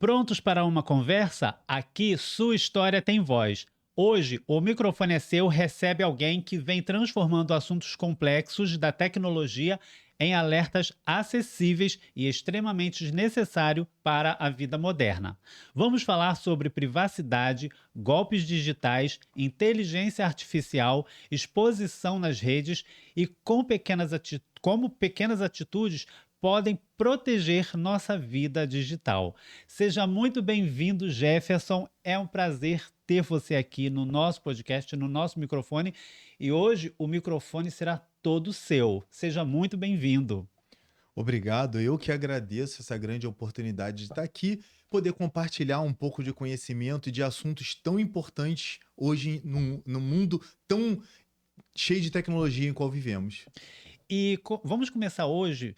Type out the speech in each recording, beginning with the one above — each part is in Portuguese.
Prontos para uma conversa? Aqui sua história tem voz. Hoje, o microfone é seu, recebe alguém que vem transformando assuntos complexos da tecnologia em alertas acessíveis e extremamente necessários para a vida moderna. Vamos falar sobre privacidade, golpes digitais, inteligência artificial, exposição nas redes e como pequenas atitudes podem proteger nossa vida digital. Seja muito bem-vindo, Jefferson. É um prazer ter você aqui no nosso podcast, no nosso microfone. E hoje o microfone será todo seu. Seja muito bem-vindo. Obrigado, eu que agradeço essa grande oportunidade de estar aqui, poder compartilhar um pouco de conhecimento e de assuntos tão importantes hoje no mundo tão cheio de tecnologia em qual vivemos. Vamos começar hoje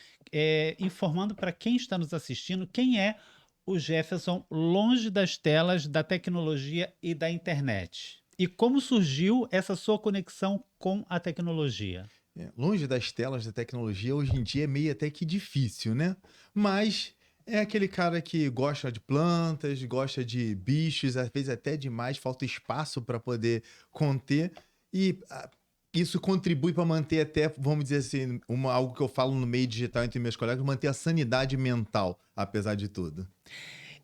informando para quem está nos assistindo quem é o Jefferson longe das telas da tecnologia e da internet. E como surgiu essa sua conexão com a tecnologia? Longe das telas da tecnologia, hoje em dia é meio até que difícil, né? Mas é aquele cara que gosta de plantas, gosta de bichos, às vezes até demais, falta espaço para poder conter. E isso contribui para manter até, vamos dizer assim, algo que eu falo no meio digital entre meus colegas, manter a sanidade mental, apesar de tudo.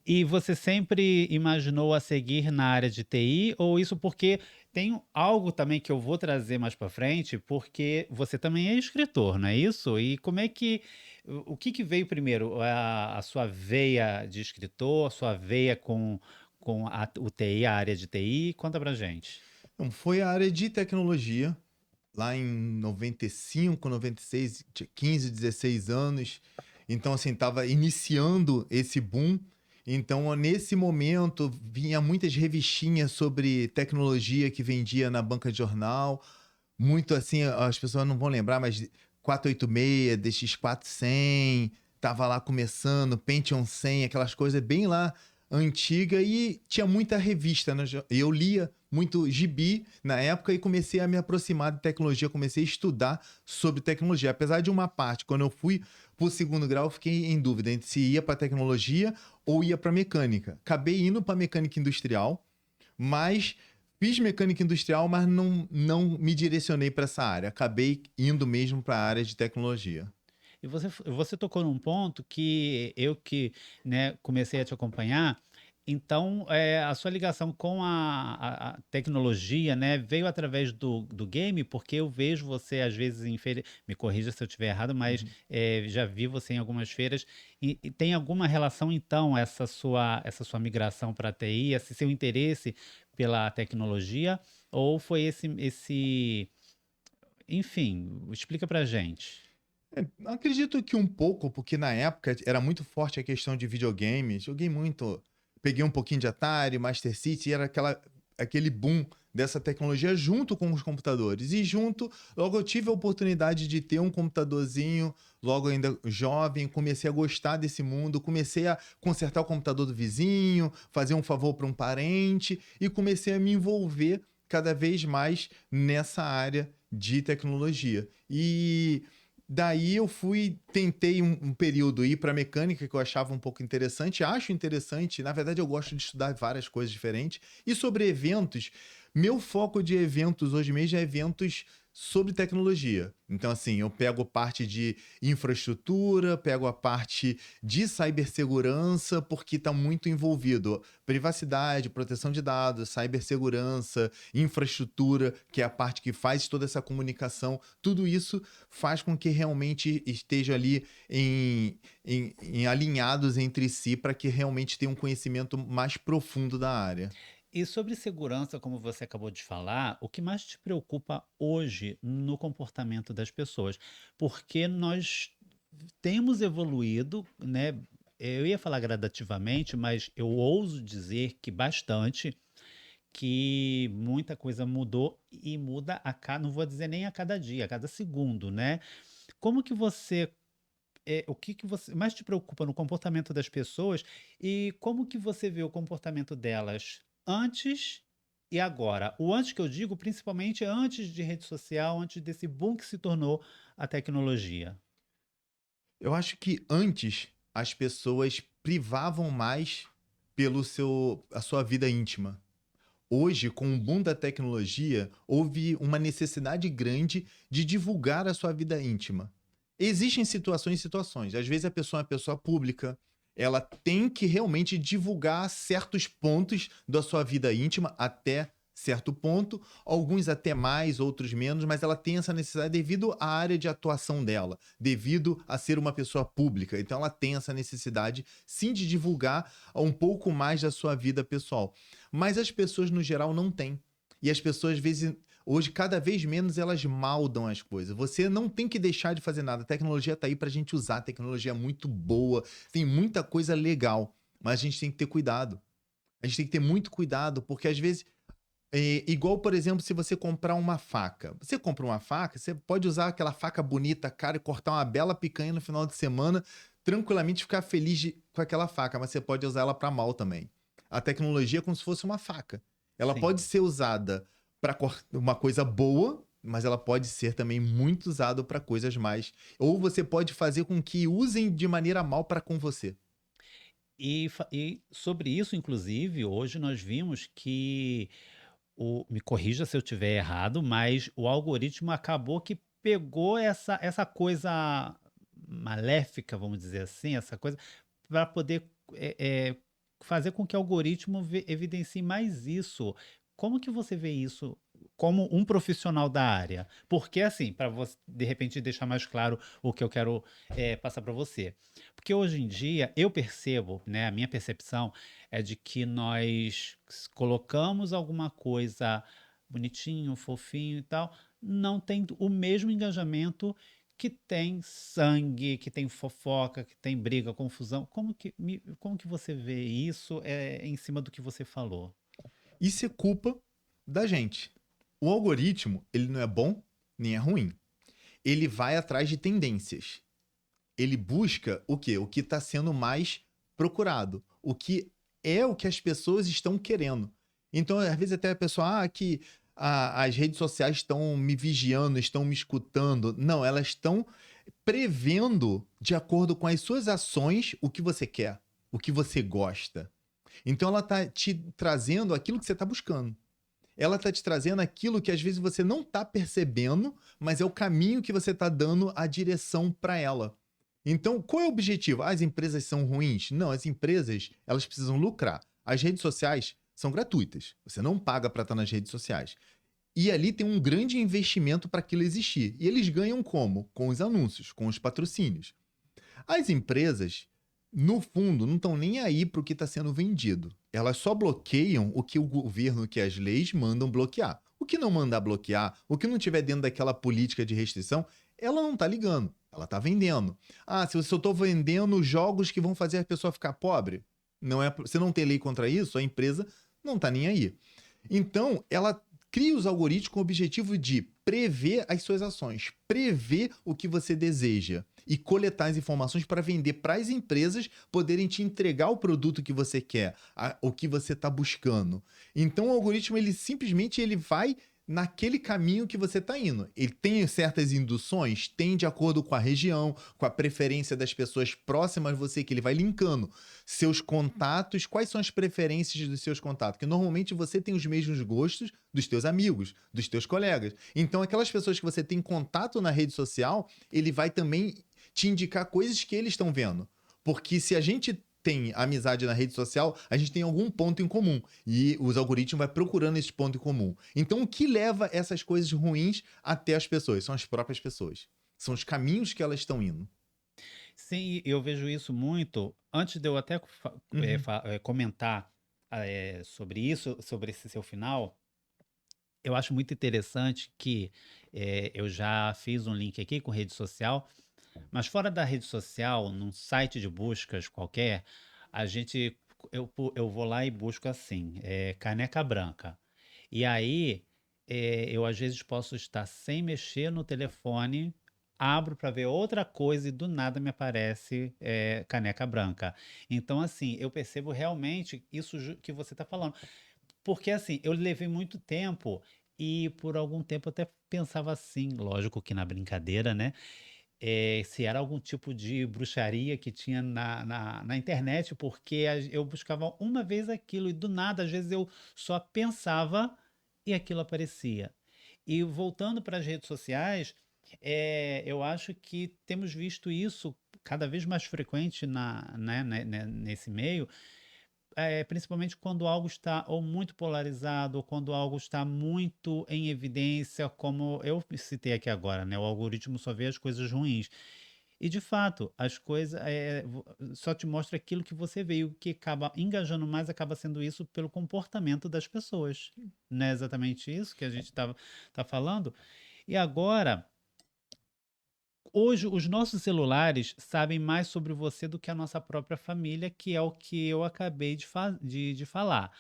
E você sempre imaginou a seguir na área de TI ou isso porque tem algo também que eu vou trazer mais para frente, porque você também é escritor, não é isso? E como é que o que que veio primeiro? A sua veia de escritor, a sua veia com o TI, a área de TI? Conta pra gente. Então, foi a área de tecnologia, lá em 95, 96, tinha 15, 16 anos. Então, assim, estava iniciando esse boom. Então, nesse momento, vinha muitas revistinhas sobre tecnologia que vendia na banca de jornal. Muito assim, as pessoas não vão lembrar, mas 486, DX400, tava lá começando, Pentium 100, aquelas coisas bem lá antiga e tinha muita revista, né? Eu lia muito gibi na época e comecei a me aproximar de tecnologia, comecei a estudar sobre tecnologia. Apesar de uma parte, quando eu fui para o segundo grau, eu fiquei em dúvida entre se ia para tecnologia ou ia para mecânica. Acabei indo para mecânica industrial, mas fiz mecânica industrial, mas não me direcionei para essa área. Acabei indo mesmo para a área de tecnologia. E você tocou num ponto que, né, comecei a te acompanhar, então, a sua ligação com a tecnologia, né, veio através do game? Porque eu vejo você às vezes em feira, me corrija se eu estiver errado, mas, Uhum. já vi você em algumas feiras, e tem alguma relação então essa sua migração pra TI, esse seu interesse pela tecnologia, ou foi esse enfim, explica pra gente. Acredito que um pouco, porque na época era muito forte a questão de videogames. Joguei muito. Peguei um pouquinho de Atari, Master City, e era aquele boom dessa tecnologia junto com os computadores. E junto, logo eu tive a oportunidade de ter um computadorzinho, logo ainda jovem, comecei a gostar desse mundo, comecei a consertar o computador do vizinho, fazer um favor para um parente e comecei a me envolver cada vez mais nessa área de tecnologia. E daí eu tentei um período ir para mecânica que eu achava um pouco interessante, acho interessante, na verdade eu gosto de estudar várias coisas diferentes. E sobre eventos, meu foco de eventos hoje mesmo é eventos sobre tecnologia. Então, assim, eu pego parte de infraestrutura, pego a parte de cibersegurança, porque está muito envolvido privacidade, proteção de dados, cibersegurança, infraestrutura, que é a parte que faz toda essa comunicação. Tudo isso faz com que realmente esteja ali em alinhados entre si para que realmente tenha um conhecimento mais profundo da área. E sobre segurança, como você acabou de falar, o que mais te preocupa hoje no comportamento das pessoas? Porque nós temos evoluído, né? Eu ia falar gradativamente, mas eu ouso dizer que bastante, que muita coisa mudou e muda não vou dizer nem a cada dia, a cada segundo, né? Como que você o que que você mais te preocupa no comportamento das pessoas e como que você vê o comportamento delas antes e agora? O antes que eu digo, principalmente antes de rede social, antes desse boom que se tornou a tecnologia. Eu acho que antes as pessoas privavam mais a sua vida íntima. Hoje, com o boom da tecnologia, houve uma necessidade grande de divulgar a sua vida íntima. Existem situações e situações. Às vezes a pessoa é uma pessoa pública, ela tem que realmente divulgar certos pontos da sua vida íntima até certo ponto, alguns até mais, outros menos, mas ela tem essa necessidade devido à área de atuação dela, devido a ser uma pessoa pública. Então ela tem essa necessidade sim de divulgar um pouco mais da sua vida pessoal. Mas as pessoas no geral não têm. E as pessoas às vezes hoje, cada vez menos, elas maldam as coisas. Você não tem que deixar de fazer nada. A tecnologia está aí para a gente usar. A tecnologia é muito boa. Tem muita coisa legal. Mas a gente tem que ter cuidado. A gente tem que ter muito cuidado, porque às vezes... igual, por exemplo, se você comprar uma faca. Você compra uma faca, você pode usar aquela faca bonita, cara, e cortar uma bela picanha no final de semana, tranquilamente ficar feliz com aquela faca, mas você pode usar ela para mal também. A tecnologia é como se fosse uma faca. Ela pode Sim. ser usada para uma coisa boa, mas ela pode ser também muito usada para coisas mais. Ou você pode fazer com que usem de maneira mal para com você. E sobre isso, inclusive, hoje nós vimos que me corrija se eu estiver errado, mas o algoritmo acabou que pegou essa coisa maléfica, vamos dizer assim, essa coisa, para poder eh eh, fazer com que o algoritmo evidencie mais isso. Como que você vê isso como um profissional da área? Porque assim, para você de repente deixar mais claro o que eu quero passar para você. Porque hoje em dia eu percebo, né, a minha percepção é de que nós colocamos alguma coisa bonitinho, fofinho e tal, não tem o mesmo engajamento que tem sangue, que tem fofoca, que tem briga, confusão. Como que você vê isso em cima do que você falou? Isso é culpa da gente. O algoritmo, ele não é bom nem é ruim. Ele vai atrás de tendências. Ele busca o quê? O que está sendo mais procurado. O que é o que as pessoas estão querendo. Então, às vezes, até a pessoa, que as redes sociais estão me vigiando, estão me escutando. Não, elas estão prevendo, de acordo com as suas ações, o que você quer, o que você gosta. Então, ela está te trazendo aquilo que você está buscando. Ela está te trazendo aquilo que às vezes você não está percebendo, mas é o caminho que você está dando a direção para ela. Então, qual é o objetivo? As empresas são ruins? Não, as empresas, elas precisam lucrar. As redes sociais são gratuitas. Você não paga para estar nas redes sociais. E ali tem um grande investimento para aquilo existir. E eles ganham como? Com os anúncios, com os patrocínios. As empresas, no fundo, não estão nem aí para o que está sendo vendido. Elas só bloqueiam o que o governo, que as leis mandam bloquear. O que não mandar bloquear, o que não tiver dentro daquela política de restrição, ela não está ligando. Ela está vendendo. Se eu estou vendendo jogos que vão fazer a pessoa ficar pobre, não é, você não tem lei contra isso, a empresa não está nem aí. Então, ela cria os algoritmos com o objetivo de prever as suas ações, prever o que você deseja e coletar as informações para vender para as empresas poderem te entregar o produto que você quer, o que você está buscando. Então o algoritmo ele simplesmente ele vai naquele caminho que você está indo. Ele tem certas induções, tem de acordo com a região, com a preferência das pessoas próximas a você, que ele vai linkando seus contatos, quais são as preferências dos seus contatos, que normalmente você tem os mesmos gostos dos teus amigos, dos teus colegas. Então aquelas pessoas que você tem contato na rede social, ele vai também te indicar coisas que eles estão vendo. Porque se a gente tem amizade na rede social, a gente tem algum ponto em comum. E os algoritmos vão procurando esse ponto em comum. Então, o que leva essas coisas ruins até as pessoas? São as próprias pessoas. São os caminhos que elas estão indo. Sim, eu vejo isso muito. Antes de eu até Uhum. comentar sobre isso, sobre esse seu final, eu acho muito interessante que eu já fiz um link aqui com rede social, mas fora da rede social, num site de buscas qualquer, a gente, eu vou lá e busco assim, caneca branca. E aí, eu às vezes posso estar sem mexer no telefone, abro para ver outra coisa e do nada me aparece caneca branca. Então, assim, eu percebo realmente isso que você está falando. Porque assim, eu levei muito tempo e por algum tempo eu até pensava assim, lógico que na brincadeira, né? se era algum tipo de bruxaria que tinha na internet, porque eu buscava uma vez aquilo e do nada, às vezes eu só pensava e aquilo aparecia. E voltando para as redes sociais, eu acho que temos visto isso cada vez mais frequente nesse meio, principalmente quando algo está ou muito polarizado, ou quando algo está muito em evidência, como eu citei aqui agora, né? O algoritmo só vê as coisas ruins. E de fato, as coisas só te mostra aquilo que você vê, e o que acaba engajando mais acaba sendo isso pelo comportamento das pessoas. Não é exatamente isso que a gente tá falando? E agora, hoje, os nossos celulares sabem mais sobre você do que a nossa própria família, que é o que eu acabei de falar.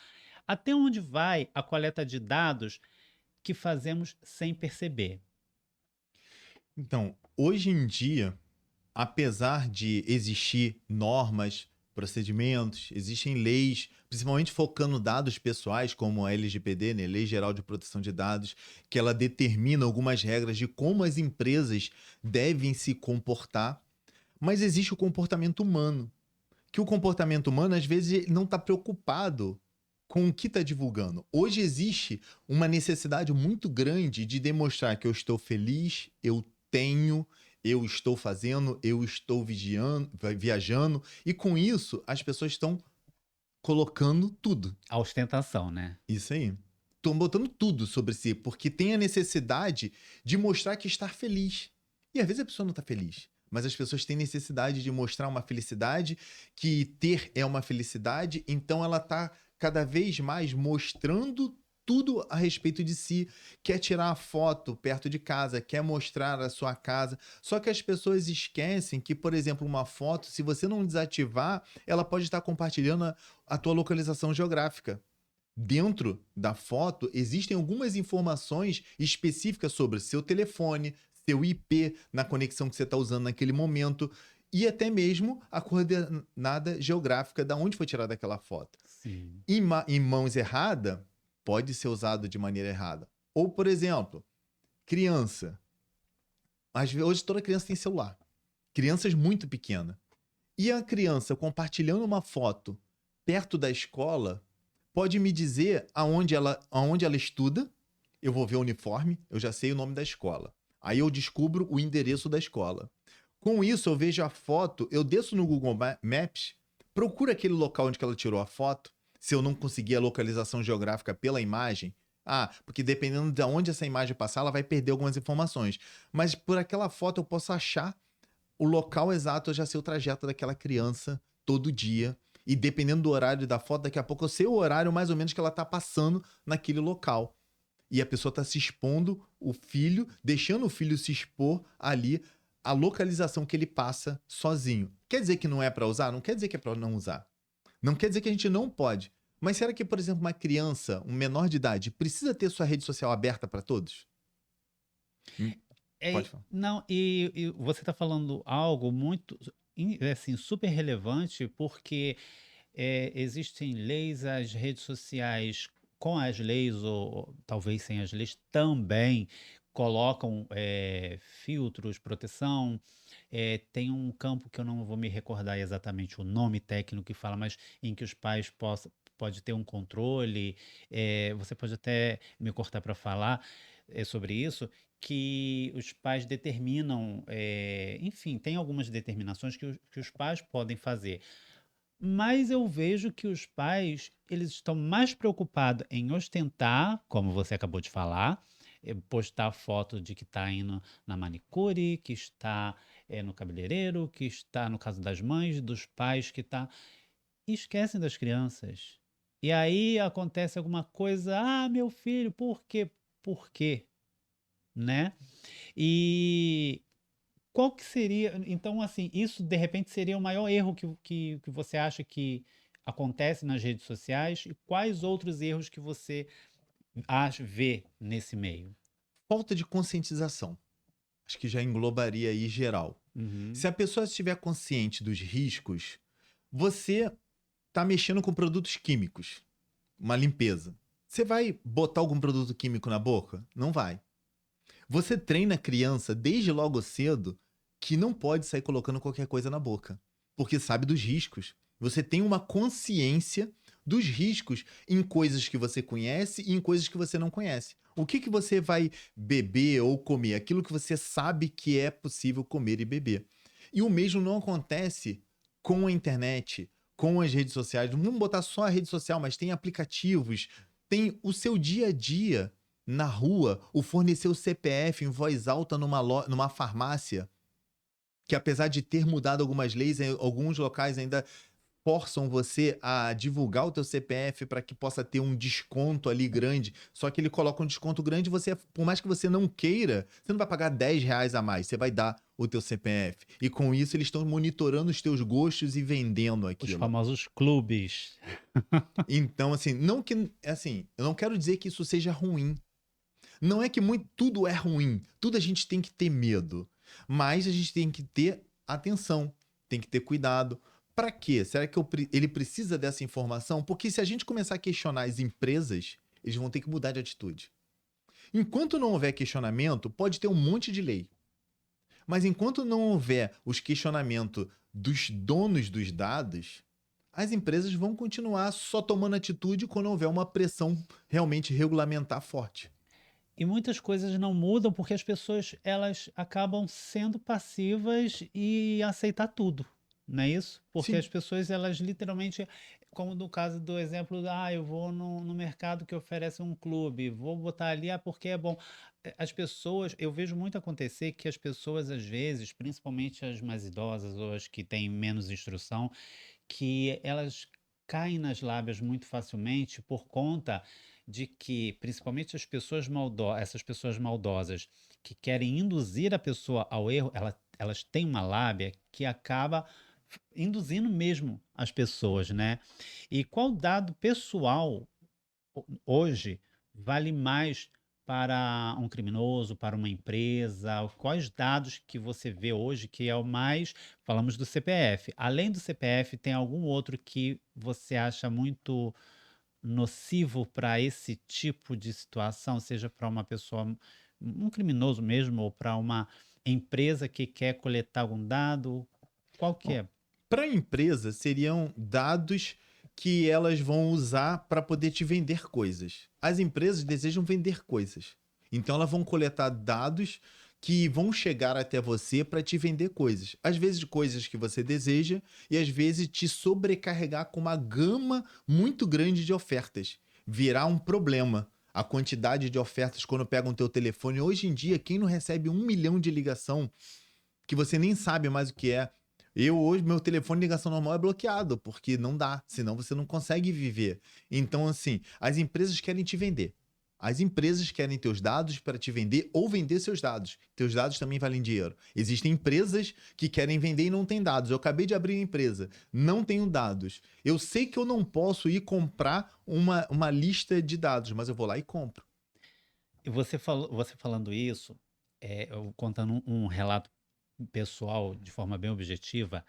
Até onde vai a coleta de dados que fazemos sem perceber? Então, hoje em dia, apesar de existir normas, procedimentos, existem leis, principalmente focando dados pessoais, como a LGPD, né, Lei Geral de Proteção de Dados, que ela determina algumas regras de como as empresas devem se comportar, mas existe o comportamento humano, que o comportamento humano, às vezes, não está preocupado com o que está divulgando. Hoje existe uma necessidade muito grande de demonstrar que eu estou feliz, eu tenho, eu estou fazendo, eu estou viajando, e com isso as pessoas estão colocando tudo. A ostentação, né? Isso aí. Estão botando tudo sobre si, porque tem a necessidade de mostrar que está feliz. E às vezes a pessoa não está feliz, mas as pessoas têm necessidade de mostrar uma felicidade, que ter é uma felicidade, então ela está cada vez mais mostrando tudo a respeito de si, quer tirar a foto perto de casa, quer mostrar a sua casa. Só que as pessoas esquecem que, por exemplo, uma foto, se você não desativar, ela pode estar compartilhando a tua localização geográfica. Dentro da foto, existem algumas informações específicas sobre seu telefone, seu IP, na conexão que você está usando naquele momento, e até mesmo a coordenada geográfica da onde foi tirada aquela foto. Sim. Em mãos erradas, pode ser usado de maneira errada. Ou, por exemplo, criança. Hoje toda criança tem celular. Crianças muito pequenas. E a criança compartilhando uma foto perto da escola pode me dizer aonde ela estuda. Eu vou ver o uniforme, eu já sei o nome da escola. Aí eu descubro o endereço da escola. Com isso, eu vejo a foto, eu desço no Google Maps, procuro aquele local onde ela tirou a foto, se eu não conseguir a localização geográfica pela imagem. Ah, porque dependendo de onde essa imagem passar, ela vai perder algumas informações. Mas por aquela foto eu posso achar o local exato, eu já sei o trajeto daquela criança todo dia. E dependendo do horário da foto, daqui a pouco eu sei o horário mais ou menos que ela tá passando naquele local. E a pessoa tá se expondo, o filho, deixando o filho se expor ali, a localização que ele passa sozinho. Quer dizer que não é para usar? Não quer dizer que é para não usar. Não quer dizer que a gente não pode. Mas será que, por exemplo, uma criança, um menor de idade, precisa ter sua rede social aberta para todos? Hum, Pode falar. Não, e você está falando algo muito, assim, super relevante, porque existem leis, as redes sociais, com as leis, ou talvez sem as leis, também colocam filtros, proteção. Tem um campo que eu não vou me recordar exatamente o nome técnico que fala, mas em que os pais possam. Pode ter um controle, você pode até me cortar para falar sobre isso, que os pais determinam, enfim, tem algumas determinações que os pais podem fazer. Mas eu vejo que os pais, eles estão mais preocupados em ostentar, como você acabou de falar, postar foto de que está indo na manicure, que está no cabeleireiro, que está, no caso das mães, dos pais, que está. E esquecem das crianças. E aí acontece alguma coisa, ah, meu filho, por quê? Por quê? Né? E qual que seria, então, assim, isso de repente seria o maior erro que você acha que acontece nas redes sociais, e quais outros erros que você vê nesse meio? Falta de conscientização. Acho que já englobaria aí geral. Uhum. Se a pessoa estiver consciente dos riscos, você está mexendo com produtos químicos, uma limpeza. Você vai botar algum produto químico na boca? Não vai. Você treina a criança desde logo cedo que não pode sair colocando qualquer coisa na boca, porque sabe dos riscos. Você tem uma consciência dos riscos em coisas que você conhece e em coisas que você não conhece. O que você vai beber ou comer? Aquilo que você sabe que é possível comer e beber. E o mesmo não acontece com a internet, com as redes sociais. Não vamos botar só a rede social, mas tem aplicativos, tem o seu dia a dia na rua, o fornecer o CPF em voz alta numa farmácia, que apesar de ter mudado algumas leis, em alguns locais ainda forçam você a divulgar o teu CPF para que possa ter um desconto ali grande. Só que ele coloca um desconto grande, você, por mais que você não queira, você não vai pagar R$ 10 a mais, você vai dar o teu CPF. E com isso eles estão monitorando os teus gostos e vendendo Os aquilo. famosos clubes. Então, assim, eu não quero dizer que isso seja ruim. Não é que tudo é ruim, tudo a gente tem que ter medo, mas a gente tem que ter atenção, tem que ter cuidado. Para quê? Será que ele precisa dessa informação? Porque se a gente começar a questionar as empresas, eles vão ter que mudar de atitude. Enquanto não houver questionamento, pode ter um monte de lei. Mas enquanto não houver os questionamentos dos donos dos dados, as empresas vão continuar só tomando atitude quando houver uma pressão realmente regulamentar forte. E muitas coisas não mudam porque as pessoas elas acabam sendo passivas e aceitar tudo, não é isso? Porque as Sim. pessoas elas literalmente, como no caso do exemplo, eu vou no mercado que oferece um clube, vou botar ali, porque é bom. As pessoas, eu vejo muito acontecer que as pessoas às vezes, principalmente as mais idosas ou as que têm menos instrução, que elas caem nas lábias muito facilmente por conta de que, principalmente essas pessoas maldosas que querem induzir a pessoa ao erro, elas têm uma lábia que acaba induzindo mesmo as pessoas, né? E qual dado pessoal hoje vale mais para um criminoso, para uma empresa? Quais dados que você vê hoje que é o mais. Falamos do CPF. Além do CPF, tem algum outro que você acha muito nocivo para esse tipo de situação, seja para uma pessoa, um criminoso mesmo, ou para uma empresa que quer coletar algum dado? Qual que é? Para a empresa, seriam dados que elas vão usar para poder te vender coisas. As empresas desejam vender coisas. Então, elas vão coletar dados que vão chegar até você para te vender coisas. Às vezes, coisas que você deseja e às vezes te sobrecarregar com uma gama muito grande de ofertas. Virar um problema. A quantidade de ofertas quando pegam o teu telefone. Hoje em dia, quem não recebe 1 milhão de ligação que você nem sabe mais o que é. Eu hoje, meu telefone de ligação normal é bloqueado, porque não dá, senão você não consegue viver. Então, assim, as empresas querem te vender. As empresas querem teus dados para te vender ou vender seus dados. Teus dados também valem dinheiro. Existem empresas que querem vender e não têm dados. Eu acabei de abrir uma empresa, não tenho dados. Eu sei que eu não posso ir comprar uma lista de dados, mas eu vou lá e compro. E você falando isso, eu contando um relato pessoal de forma bem objetiva,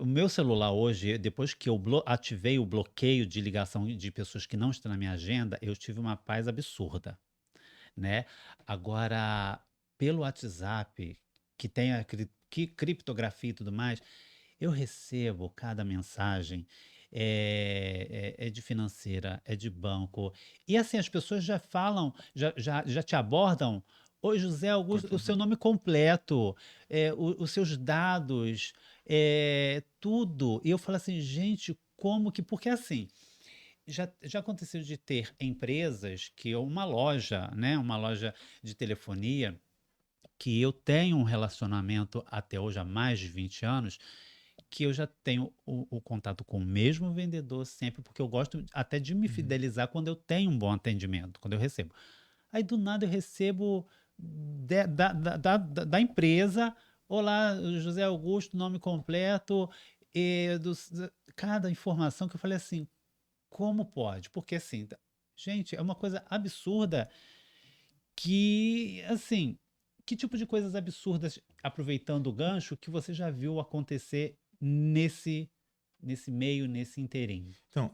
o meu celular hoje, depois que eu ativei o bloqueio de ligação de pessoas que não estão na minha agenda, eu tive uma paz absurda, né? Agora, pelo WhatsApp, que tem a criptografia e tudo mais, eu recebo cada mensagem, é de financeira, é de banco. E assim, as pessoas já falam, já te abordam. Oi, José Com Augusto, o seu informação. nome completo, os seus dados, tudo. E eu falo assim, gente, como que. Porque assim, já aconteceu de ter empresas que, uma loja, né, uma loja de telefonia, que eu tenho um relacionamento até hoje há mais de 20 anos, que eu já tenho o contato com o mesmo vendedor sempre, porque eu gosto até de me Uhum. fidelizar quando eu tenho um bom atendimento, quando eu recebo. Aí do nada eu recebo da empresa, olá, José Augusto, nome completo, cada informação que eu falei assim, como pode? Porque assim, gente, é uma coisa absurda que, assim, que tipo de coisas absurdas, aproveitando o gancho, que você já viu acontecer nesse meio, nesse inteirinho? Então,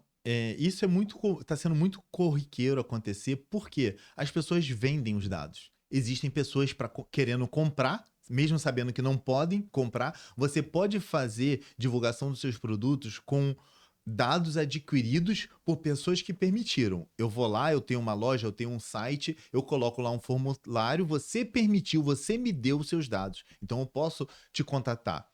isso é muito, tá sendo muito corriqueiro acontecer, porque as pessoas vendem os dados. existem pessoas querendo comprar, mesmo sabendo que não podem comprar. Você pode fazer divulgação dos seus produtos com dados adquiridos por pessoas que permitiram. Eu vou lá, eu tenho uma loja, eu tenho um site, eu coloco lá um formulário, você permitiu, você me deu os seus dados. Então eu posso te contatar.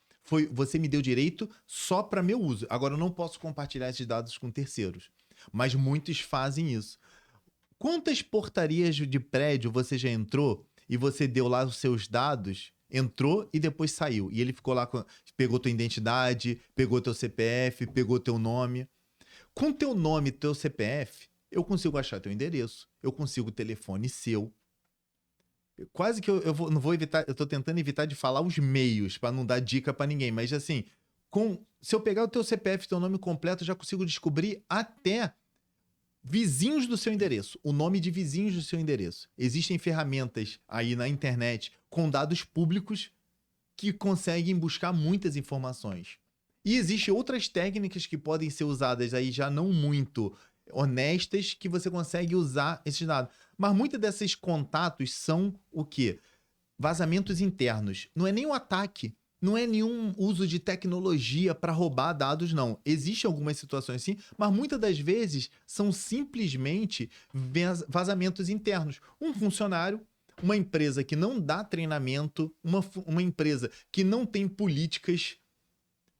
Você me deu direito só para meu uso. Agora eu não posso compartilhar esses dados com terceiros. Mas muitos fazem isso. Quantas portarias de prédio você já entrou e você deu lá os seus dados, entrou e depois saiu? E ele ficou lá, pegou tua identidade, pegou teu CPF, pegou teu nome. Com teu nome e teu CPF, eu consigo achar teu endereço, eu consigo o telefone seu. Quase que não vou evitar, eu tô tentando evitar de falar os meios para não dar dica para ninguém, mas assim, se eu pegar o teu CPF, teu nome completo, eu já consigo descobrir até vizinhos do seu endereço, o nome de vizinhos do seu endereço. Existem ferramentas aí na internet com dados públicos que conseguem buscar muitas informações. E existem outras técnicas que podem ser usadas aí já não muito honestas que você consegue usar esses dados. Mas muitos desses contatos são o quê? Vazamentos internos. Não é nem um ataque. Não é nenhum uso de tecnologia para roubar dados, não. Existem algumas situações sim, mas muitas das vezes são simplesmente vazamentos internos. Um funcionário, uma empresa que não dá treinamento, uma empresa que não tem políticas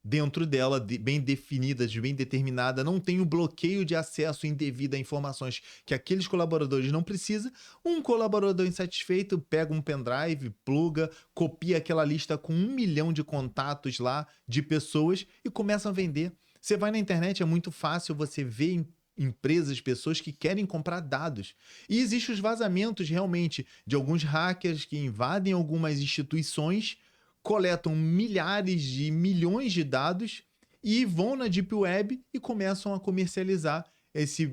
dentro dela, bem definidas, bem determinadas, não tem o bloqueio de acesso indevido a informações que aqueles colaboradores não precisam. Um colaborador insatisfeito pega um pendrive, pluga, copia aquela lista com 1 milhão de contatos lá de pessoas e começa a vender. Você vai na internet, é muito fácil você ver empresas, pessoas que querem comprar dados. E existem os vazamentos realmente de alguns hackers que invadem algumas instituições, coletam milhares de milhões de dados e vão na Deep Web e começam a comercializar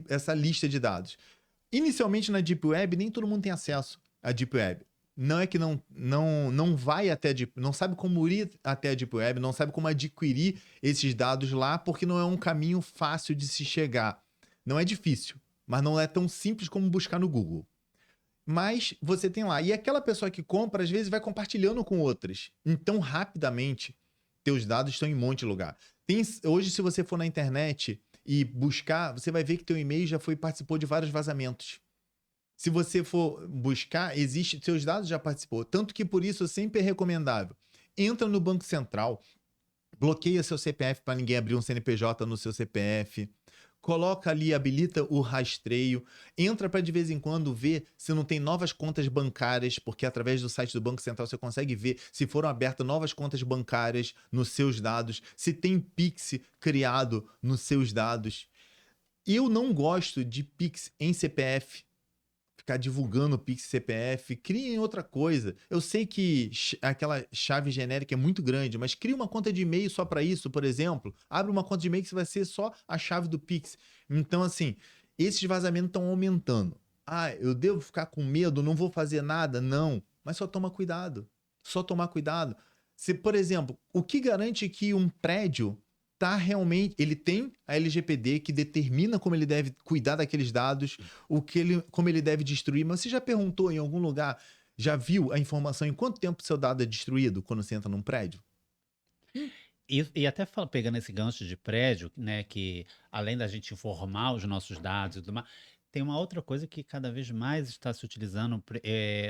essa lista de dados. Inicialmente na Deep Web, nem todo mundo tem acesso à Deep Web. Não é que não vai até a Deep, não sabe como ir até a Deep Web, não sabe como adquirir esses dados lá, porque não é um caminho fácil de se chegar. Não é difícil, mas não é tão simples como buscar no Google. Mas você tem lá. E aquela pessoa que compra, às vezes, vai compartilhando com outras. Então, rapidamente, teus dados estão em um monte de lugar. Hoje, se você for na internet e buscar, você vai ver que teu e-mail já participou de vários vazamentos. Se você for buscar, seus dados já participou. Tanto que, por isso, sempre é recomendável. Entra no Banco Central, bloqueia seu CPF para ninguém abrir um CNPJ no seu CPF. Coloca ali, habilita o rastreio, entra para de vez em quando ver se não tem novas contas bancárias, porque através do site do Banco Central você consegue ver se foram abertas novas contas bancárias nos seus dados, se tem Pix criado nos seus dados. Eu não gosto de Pix em CPF, ficar divulgando o Pix CPF, criem outra coisa. Eu sei que aquela chave genérica é muito grande, mas cria uma conta de e-mail só para isso, por exemplo. Abre uma conta de e-mail que vai ser só a chave do Pix. Então, assim, esses vazamentos estão aumentando. Ah, eu devo ficar com medo, não vou fazer nada? Não, mas só toma cuidado. Só tomar cuidado. Se, por exemplo, o que garante que um prédio ele tem a LGPD que determina como ele deve cuidar daqueles dados, como ele deve destruir. Mas você já perguntou em algum lugar, já viu a informação em quanto tempo seu dado é destruído quando você entra num prédio? E até pegando esse gancho de prédio, né, que além da gente informar os nossos dados e tudo mais, tem uma outra coisa que cada vez mais está se utilizando.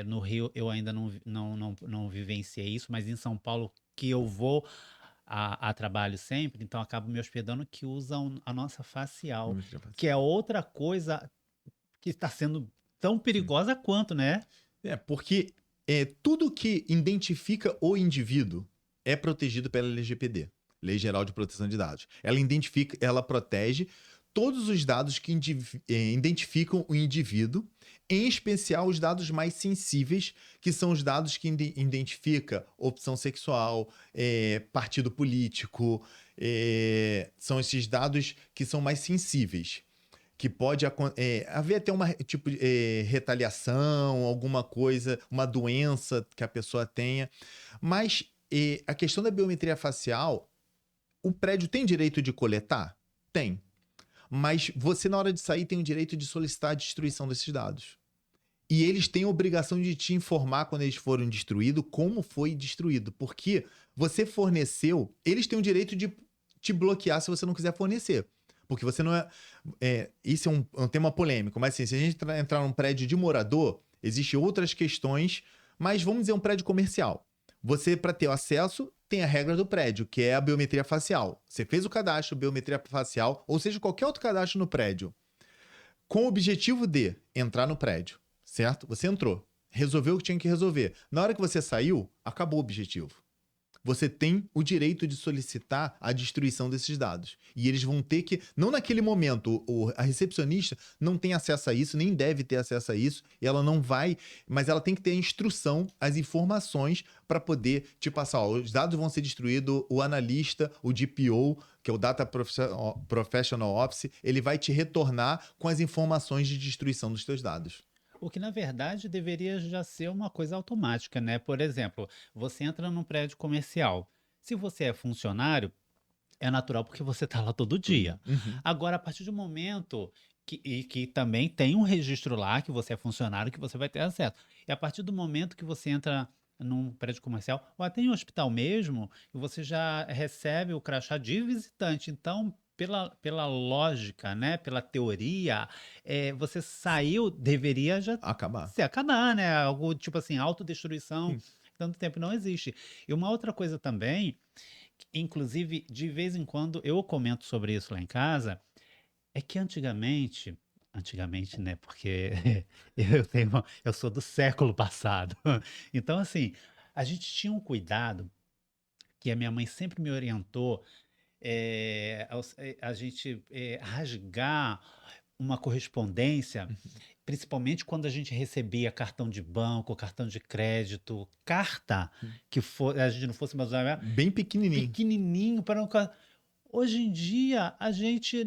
No Rio eu ainda não vivenciei isso, mas em São Paulo, que eu vou a trabalho sempre, então acabo me hospedando, que usam a nossa facial, que é outra coisa que está sendo tão perigosa quanto, né? Porque tudo que identifica o indivíduo é protegido pela LGPD, Lei Geral de Proteção de Dados. Ela protege todos os dados que identificam o indivíduo, em especial os dados mais sensíveis, que são os dados que identificam opção sexual, partido político, são esses dados que são mais sensíveis. Que pode haver até uma tipo de retaliação, alguma coisa, uma doença que a pessoa tenha. Mas a questão da biometria facial, o prédio tem direito de coletar? Tem. Mas você, na hora de sair, tem o direito de solicitar a destruição desses dados. E eles têm a obrigação de te informar quando eles foram destruídos, como foi destruído. Porque você forneceu, eles têm o direito de te bloquear se você não quiser fornecer. Porque você não isso é um tema polêmico, mas assim, se a gente entrar num prédio de morador, existem outras questões, mas vamos dizer um prédio comercial. Você, para ter o acesso, tem a regra do prédio, que é a biometria facial. Você fez o cadastro, biometria facial, ou seja, qualquer outro cadastro no prédio, com o objetivo de entrar no prédio, certo? Você entrou, resolveu o que tinha que resolver. Na hora que você saiu, acabou o objetivo. Você tem o direito de solicitar a destruição desses dados. E eles vão ter que, não naquele momento, a recepcionista não tem acesso a isso, nem deve ter acesso a isso, e ela não vai, mas ela tem que ter a instrução, as informações para poder te passar. Ó, os dados vão ser destruídos, o analista, o DPO, que é o Data Professional Office, ele vai te retornar com as informações de destruição dos teus dados. O que, na verdade, deveria já ser uma coisa automática, né? Por exemplo, você entra num prédio comercial. Se você é funcionário, é natural porque você está lá todo dia. Uhum. Agora, a partir do momento que também tem um registro lá, que você é funcionário, que você vai ter acesso. E a partir do momento que você entra num prédio comercial, ou até em um hospital mesmo, você já recebe o crachá de visitante. Então, pela lógica, né, pela teoria, você saiu, deveria já Acabar. se acabar, né? Algo tipo assim, autodestruição, Sim. tanto tempo não existe. E uma outra coisa também, inclusive, de vez em quando eu comento sobre isso lá em casa, é que antigamente, né, porque eu sou do século passado. Então, assim, a gente tinha um cuidado que a minha mãe sempre me orientou, a gente rasgar uma correspondência, principalmente quando a gente recebia cartão de banco, cartão de crédito, carta que a gente não fosse mais usar Bem pequenininho. pequenininho para não. Hoje em dia, a gente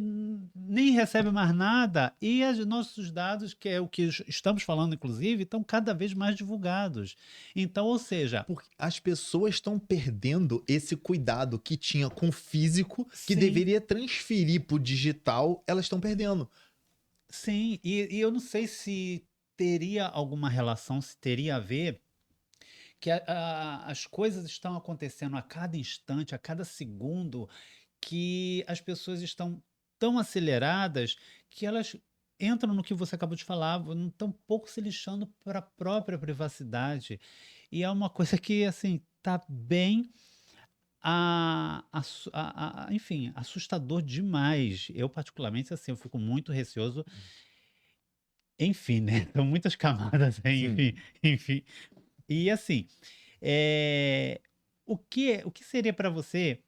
nem recebe mais nada e os nossos dados, que é o que estamos falando, inclusive, estão cada vez mais divulgados. Então, ou seja, Porque as pessoas estão perdendo esse cuidado que tinha com o físico, que sim, deveria transferir para o digital, elas estão perdendo. sim, e eu não sei se teria alguma relação, se teria a ver, que as coisas estão acontecendo a cada instante, a cada segundo, que as pessoas estão tão aceleradas que elas entram no que você acabou de falar, não estão pouco se lixando para a própria privacidade. E é uma coisa que, assim, tá bem, enfim, assustador demais. Eu, particularmente, assim, eu fico muito receoso. Enfim, né? São muitas camadas, né? Sim. Enfim. E assim, eh, o que seria para você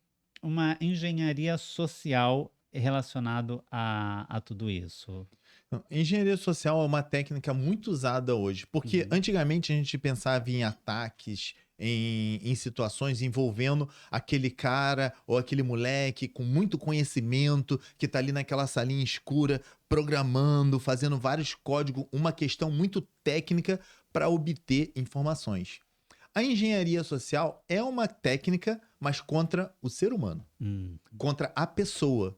uma engenharia social relacionado a tudo isso? Não, engenharia social é uma técnica muito usada hoje, porque Uhum. antigamente a gente pensava em ataques, em situações envolvendo aquele cara ou aquele moleque com muito conhecimento que está ali naquela salinha escura programando, fazendo vários códigos, uma questão muito técnica para obter informações. A engenharia social é uma técnica, mas contra o ser humano, Hum, contra a pessoa,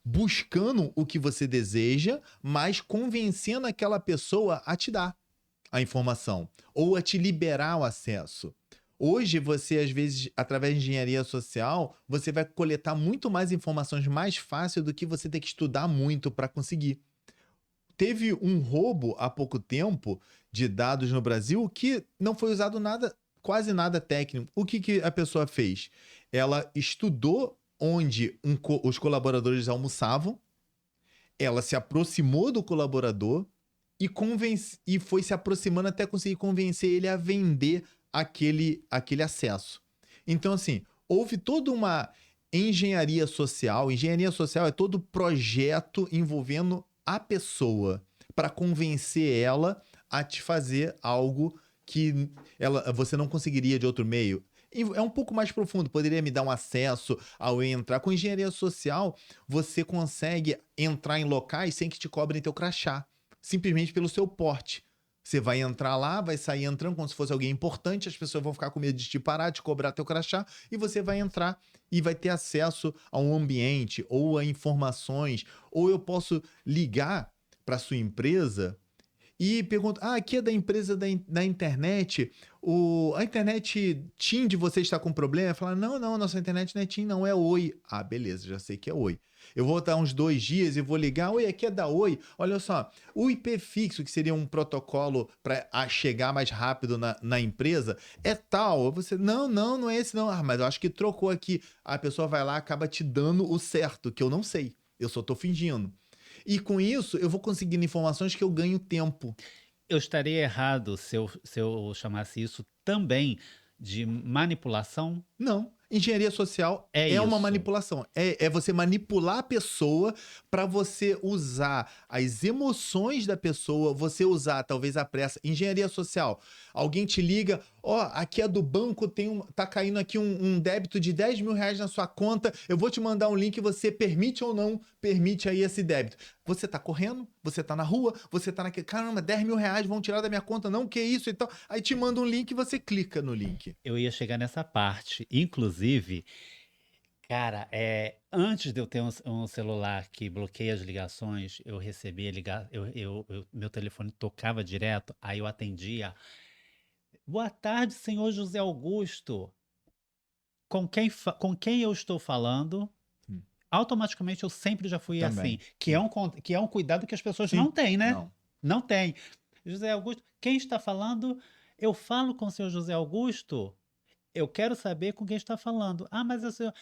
buscando o que você deseja, mas convencendo aquela pessoa a te dar a informação ou a te liberar o acesso. Hoje, você, às vezes, através de engenharia social, você vai coletar muito mais informações mais fácil do que você ter que estudar muito para conseguir. Teve um roubo há pouco tempo de dados no Brasil que não foi usado nada, quase nada técnico. O que, que a pessoa fez? Ela estudou onde os colaboradores almoçavam, ela se aproximou do colaborador e foi se aproximando até conseguir convencer ele a vender aquele acesso. Então, assim, houve toda uma engenharia social. Engenharia social é todo projeto envolvendo a pessoa para convencer ela a te fazer algo que você não conseguiria de outro meio. E é um pouco mais profundo, poderia me dar um acesso ao entrar. Com engenharia social, você consegue entrar em locais sem que te cobrem teu crachá, simplesmente pelo seu porte. Você vai entrar lá, vai sair entrando como se fosse alguém importante, as pessoas vão ficar com medo de te parar, de cobrar teu crachá, e você vai entrar e vai ter acesso a um ambiente ou a informações, ou eu posso ligar para sua empresa e pergunta, aqui é da empresa da internet, a internet TIM de vocês está com problema? Fala, não, nossa internet não é TIM, não, é Oi. Ah, beleza, já sei que é Oi. Eu vou dar uns 2 dias e vou ligar, oi, aqui é da Oi, olha só, o IP fixo, que seria um protocolo para chegar mais rápido na empresa, é tal. Você, não é esse não. Ah, mas eu acho que trocou aqui. A pessoa vai lá, acaba te dando o certo, que eu não sei, eu só tô fingindo. E com isso, eu vou conseguindo informações que eu ganho tempo. Eu estaria errado se eu chamasse isso também de manipulação? Não. Engenharia social É é uma isso. manipulação. É você manipular a pessoa para você usar as emoções da pessoa, você usar talvez a pressa. Engenharia social. Alguém te liga, aqui é do banco, tá caindo aqui um débito de 10 mil reais na sua conta, eu vou te mandar um link, você permite ou não permite aí esse débito. Você tá correndo, você tá na rua, você tá naquele, caramba, 10 mil reais vão tirar da minha conta, não, que isso e tal. Aí te manda um link e você clica no link. Eu ia chegar nessa parte. Inclusive, cara, antes de eu ter um celular que bloqueia as ligações, eu recebia meu telefone tocava direto, aí eu atendia. Boa tarde, senhor José Augusto. Com quem eu estou falando? Hum. Automaticamente eu sempre já fui assim, Também. que é um cuidado que as pessoas não Sim. têm, né? Não. Não tem. José Augusto, quem está falando? Eu falo com o senhor José Augusto? Eu quero saber com quem está falando. Ah, mas o senhor.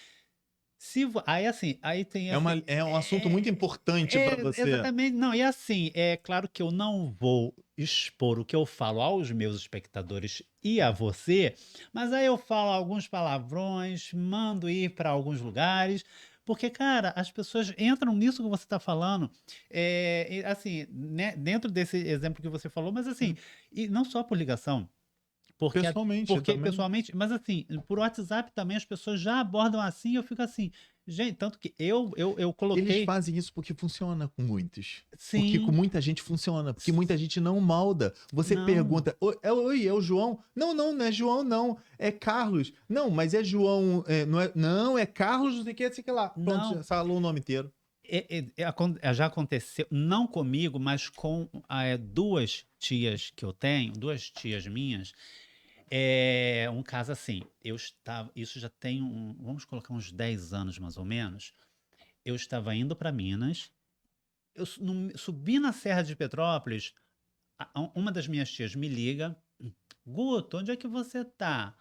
Aí assim, aí tem assim. É um assunto muito importante para você. Exatamente. Não, e assim, é claro que eu não vou expor o que eu falo aos meus espectadores e a você, mas aí eu falo alguns palavrões, mando ir para alguns lugares, porque, cara, as pessoas entram nisso que você está falando, e, assim, né, dentro desse exemplo que você falou, mas assim, Hum. e não só por ligação. Porque, Pessoalmente porque também. pessoalmente, mas assim, por WhatsApp também as pessoas já abordam assim, eu fico assim, gente, tanto que eu Eles coloquei, fazem isso porque funciona com muitos. Porque com sim, muita gente funciona. Porque muita gente não malda. Você não, pergunta, oi, é o João? Não é João, não. É Carlos. Não, mas é João. Não, é Carlos, não sei o que lá. Pronto, não, já falou o nome inteiro. já aconteceu, não comigo, mas com duas tias que eu tenho, duas tias minhas, um caso assim, isso já tem, vamos colocar uns 10 anos mais ou menos, eu estava indo para Minas, subi na Serra de Petrópolis, uma das minhas tias me liga, Guto, onde é que você tá?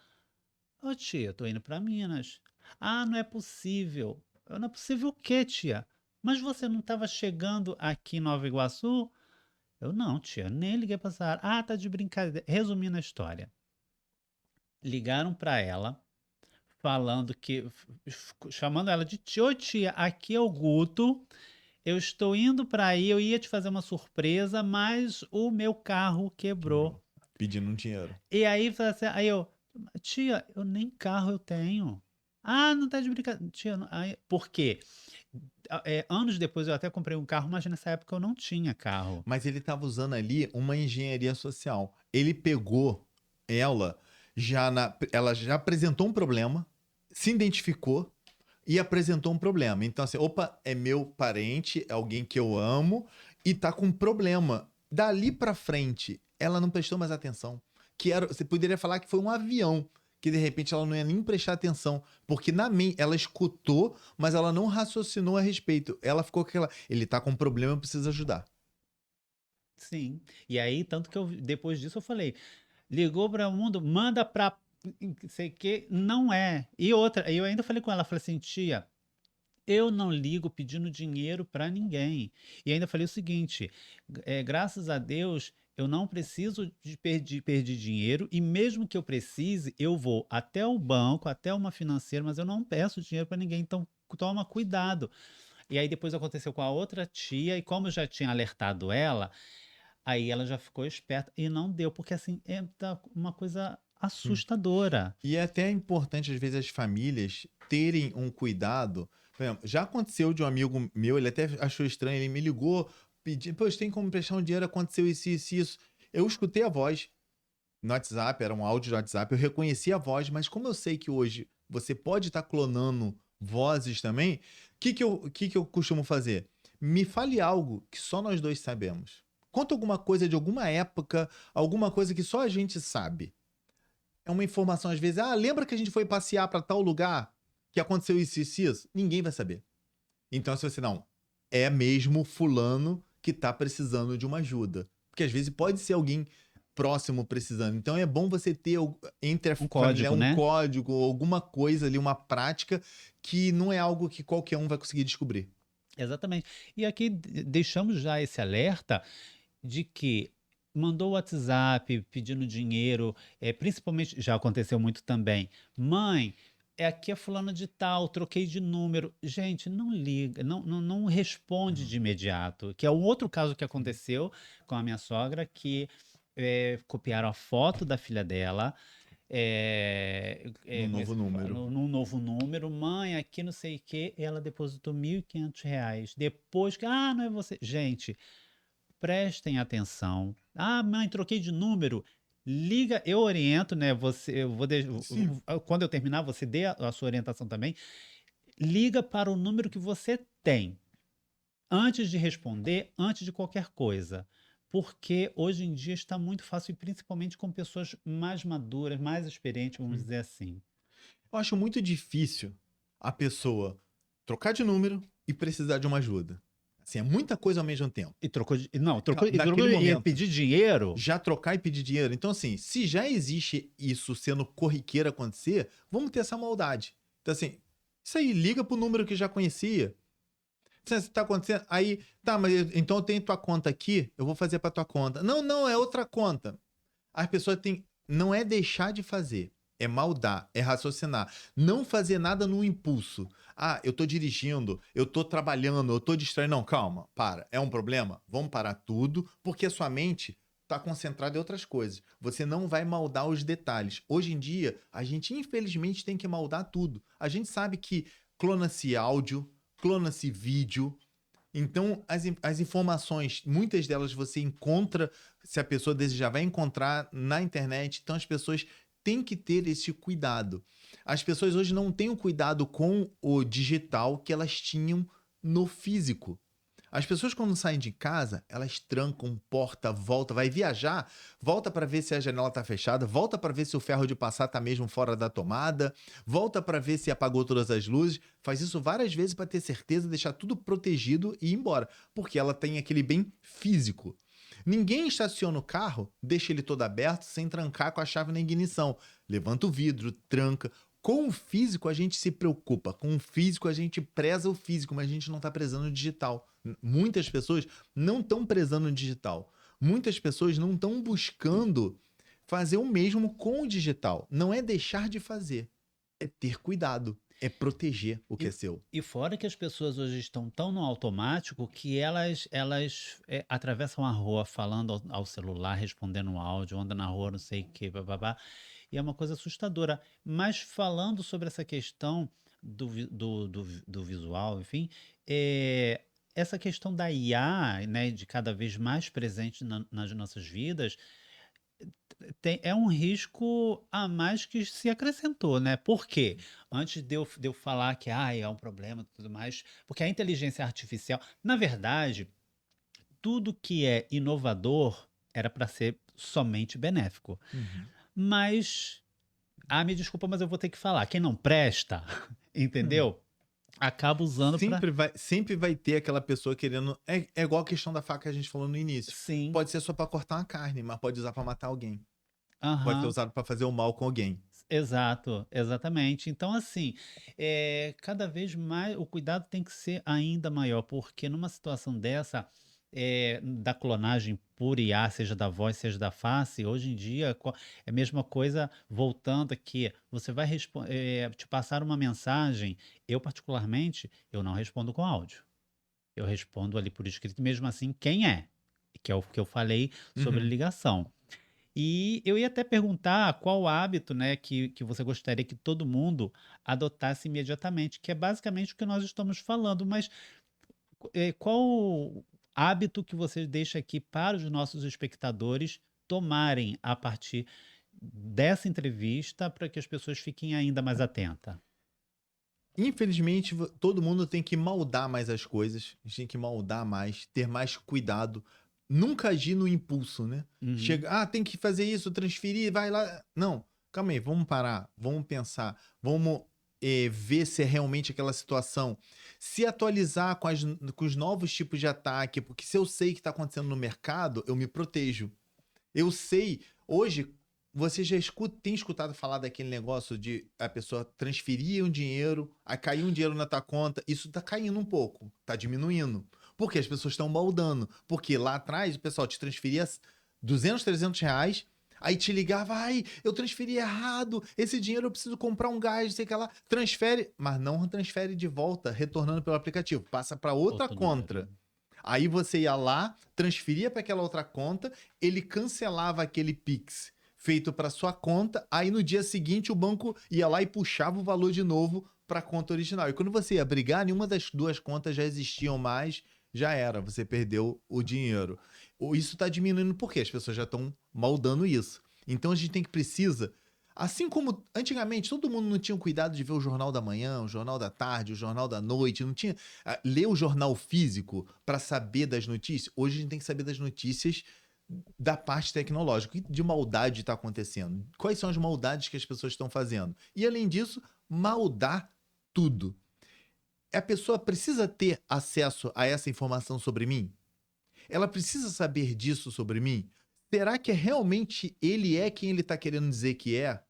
Ô tia, tô indo para Minas. Ah, não é possível. Não é possível o quê, tia? Mas você não estava chegando aqui em Nova Iguaçu? Eu não, tia, nem liguei para essa área. Ah, tá de brincadeira. Resumindo a história. Ligaram para ela, falando chamando ela de tia. Ô tia, aqui é o Guto. Eu estou indo para aí, eu ia te fazer uma surpresa, mas o meu carro quebrou. Quebrou. Pedindo um dinheiro. E aí, aí eu, tia, eu nem carro eu tenho. Ah, não tá de brincadeira. Tia, por quê? Anos depois eu até comprei um carro, mas nessa época eu não tinha carro. Mas ele estava usando ali uma engenharia social. Ele pegou ela, ela já apresentou um problema, se identificou e apresentou um problema. Então, assim, opa, é meu parente, é alguém que eu amo e tá com um problema. Dali pra frente, ela não prestou mais atenção. Você poderia falar que foi um avião, que de repente ela não ia nem prestar atenção, porque na mente ela escutou, mas ela não raciocinou a respeito. Ela ficou com aquela, ele tá com um problema, eu preciso ajudar. Sim. E aí, tanto que depois disso eu falei, ligou para o mundo, manda para sei que, não é. E outra, eu ainda falei com ela, falei assim, tia, eu não ligo pedindo dinheiro para ninguém. E ainda falei o seguinte: graças a Deus, eu não preciso de perder dinheiro, e mesmo que eu precise, eu vou até o banco, até uma financeira, mas eu não peço dinheiro para ninguém. Então, toma cuidado. E aí depois aconteceu com a outra tia, e como eu já tinha alertado ela, aí ela já ficou esperta e não deu, porque assim, tá uma coisa assustadora. E é até importante, às vezes, as famílias terem um cuidado. Por exemplo, já aconteceu de um amigo meu, ele até achou estranho, ele me ligou, pedindo, pô, tem como prestar um dinheiro, aconteceu isso, isso, isso. Eu escutei a voz no WhatsApp, era um áudio do WhatsApp, eu reconheci a voz, mas como eu sei que hoje você pode estar clonando vozes também, que eu costumo fazer? Me fale algo que só nós dois sabemos. Conta alguma coisa de alguma época, alguma coisa que só a gente sabe. É uma informação, às vezes, lembra que a gente foi passear para tal lugar? Que aconteceu isso, isso, isso? Ninguém vai saber. Então, se você não, é mesmo fulano que tá precisando de uma ajuda. Porque às vezes pode ser alguém próximo precisando. Então é bom você ter entre a Um família código, um né? código, alguma coisa ali, uma prática que não é algo que qualquer um vai conseguir descobrir. Exatamente. E aqui deixamos já esse alerta de que mandou o WhatsApp pedindo dinheiro, principalmente, já aconteceu muito também. Mãe, aqui é fulano de tal, troquei de número. Gente, não liga, não responde Uhum. de imediato. Que é um outro caso que aconteceu com a minha sogra, que copiaram a foto da filha dela, No novo número. num novo número, mãe, aqui não sei o que, ela depositou R$ 1.500. Depois que, não é você. Gente, prestem atenção. Mãe, troquei de número. Liga, eu oriento, né? Você, Sim. quando eu terminar, você dê a sua orientação também. Liga para o número que você tem antes de responder, antes de qualquer coisa. Porque hoje em dia está muito fácil, e principalmente com pessoas mais maduras, mais experientes, vamos dizer assim. Eu acho muito difícil a pessoa trocar de número e precisar de uma ajuda. Assim, é muita coisa ao mesmo tempo. E trocou de. Não, trocou Naquele e momento, pedir dinheiro. já trocar e pedir dinheiro. Então, assim, se já existe isso sendo corriqueiro acontecer, vamos ter essa maldade. Então, assim, isso aí, liga pro número que já conhecia. Se tá acontecendo, aí, tá, mas então eu tenho tua conta aqui, eu vou fazer pra tua conta. Não, não, é outra conta. As pessoas têm. Não é deixar de fazer. É maldar, é raciocinar. Não fazer nada no impulso. Eu tô dirigindo, eu tô trabalhando, eu tô distraindo. Não, calma, para. É um problema? Vamos parar tudo, porque a sua mente tá concentrada em outras coisas. Você não vai maldar os detalhes. Hoje em dia, a gente infelizmente tem que maldar tudo. A gente sabe que clona-se áudio, clona-se vídeo, então, as informações, muitas delas você encontra, se a pessoa desejar, vai encontrar na internet. Então, as pessoas têm que ter esse cuidado. As pessoas hoje não têm o cuidado com o digital que elas tinham no físico. As pessoas, quando saem de casa, elas trancam porta, volta, vai viajar, volta para ver se a janela está fechada, volta para ver se o ferro de passar está mesmo fora da tomada, volta para ver se apagou todas as luzes, faz isso várias vezes para ter certeza, deixar tudo protegido e ir embora, porque ela tem aquele bem físico. Ninguém estaciona o carro, deixa ele todo aberto, sem trancar com a chave na ignição. Levanta o vidro, tranca. Com o físico, a gente se preocupa. Com o físico, a gente preza o físico, mas a gente não está prezando o digital. Muitas pessoas não estão prezando o digital. Muitas pessoas não estão buscando fazer o mesmo com o digital. Não é deixar de fazer, é ter cuidado, é proteger o que é seu. E fora que as pessoas hoje estão tão no automático que elas atravessam a rua falando ao celular, respondendo um áudio, andam na rua, não sei o que, bababá, e é uma coisa assustadora. Mas falando sobre essa questão do visual, enfim, essa questão da IA, né, de cada vez mais presente nas nossas vidas, é um risco a mais que se acrescentou, né? Por quê? Antes de eu falar que é um problema e tudo mais, porque a inteligência artificial, na verdade, tudo que é inovador era para ser somente benéfico. Uhum. Mas, me desculpa, mas eu vou ter que falar. Quem não presta, Hum. entendeu? Acaba usando para. Sempre vai ter aquela pessoa querendo. É igual a questão da faca que a gente falou no início. Sim. Pode ser só para cortar uma carne, mas pode usar para matar alguém. Pode ser Aham. usado para fazer o mal com alguém. Exato, exatamente. Então, assim, cada vez mais o cuidado tem que ser ainda maior, porque numa situação dessa, da clonagem por IA, seja da voz, seja da face, hoje em dia é a mesma coisa voltando aqui. Você vai te passar uma mensagem. Eu, particularmente, eu não respondo com áudio. Eu respondo ali por escrito, mesmo assim, quem é? Que é o que eu falei sobre Uhum. ligação. E eu ia até perguntar qual hábito, né, que você gostaria que todo mundo adotasse imediatamente, que é basicamente o que nós estamos falando, mas qual hábito que você deixa aqui para os nossos espectadores tomarem a partir dessa entrevista para que as pessoas fiquem ainda mais atentas? Infelizmente, todo mundo tem que moldar mais as coisas. A gente tem que moldar mais, ter mais cuidado nunca agir no impulso, né? Uhum. Chega, tem que fazer isso, transferir, vai lá. Não, calma aí, vamos parar, vamos pensar, vamos ver se é realmente aquela situação. Se atualizar com os novos tipos de ataque, porque se eu sei o que está acontecendo no mercado, eu me protejo. Eu sei, hoje, você já tem escutado falar daquele negócio de a pessoa transferir um dinheiro, aí cair um dinheiro na tua conta, isso tá caindo um pouco, tá diminuindo. Porque as pessoas estão maldando. Porque lá atrás o pessoal te transferia 200, 300 reais, aí te ligava, ai, eu transferi errado, esse dinheiro eu preciso comprar um gás, não sei o que lá. Transfere, mas não transfere de volta, retornando pelo aplicativo. Passa para outra Outro número. conta. Aí você ia lá, transferia para aquela outra conta, ele cancelava aquele Pix feito para sua conta, aí no dia seguinte o banco ia lá e puxava o valor de novo para a conta original. E quando você ia brigar, nenhuma das duas contas já existiam mais, já era, você perdeu o dinheiro. Isso está diminuindo porque as pessoas já estão maldando isso. Então a gente precisa, assim como antigamente todo mundo não tinha cuidado de ver o Jornal da Manhã, o Jornal da Tarde, o Jornal da Noite, não tinha ler o jornal físico para saber das notícias. Hoje a gente tem que saber das notícias da parte tecnológica. O que de maldade está acontecendo? Quais são as maldades que as pessoas estão fazendo? E além disso, maldar tudo. A pessoa precisa ter acesso a essa informação sobre mim? Ela precisa saber disso sobre mim? Será que realmente ele é quem ele está querendo dizer que é?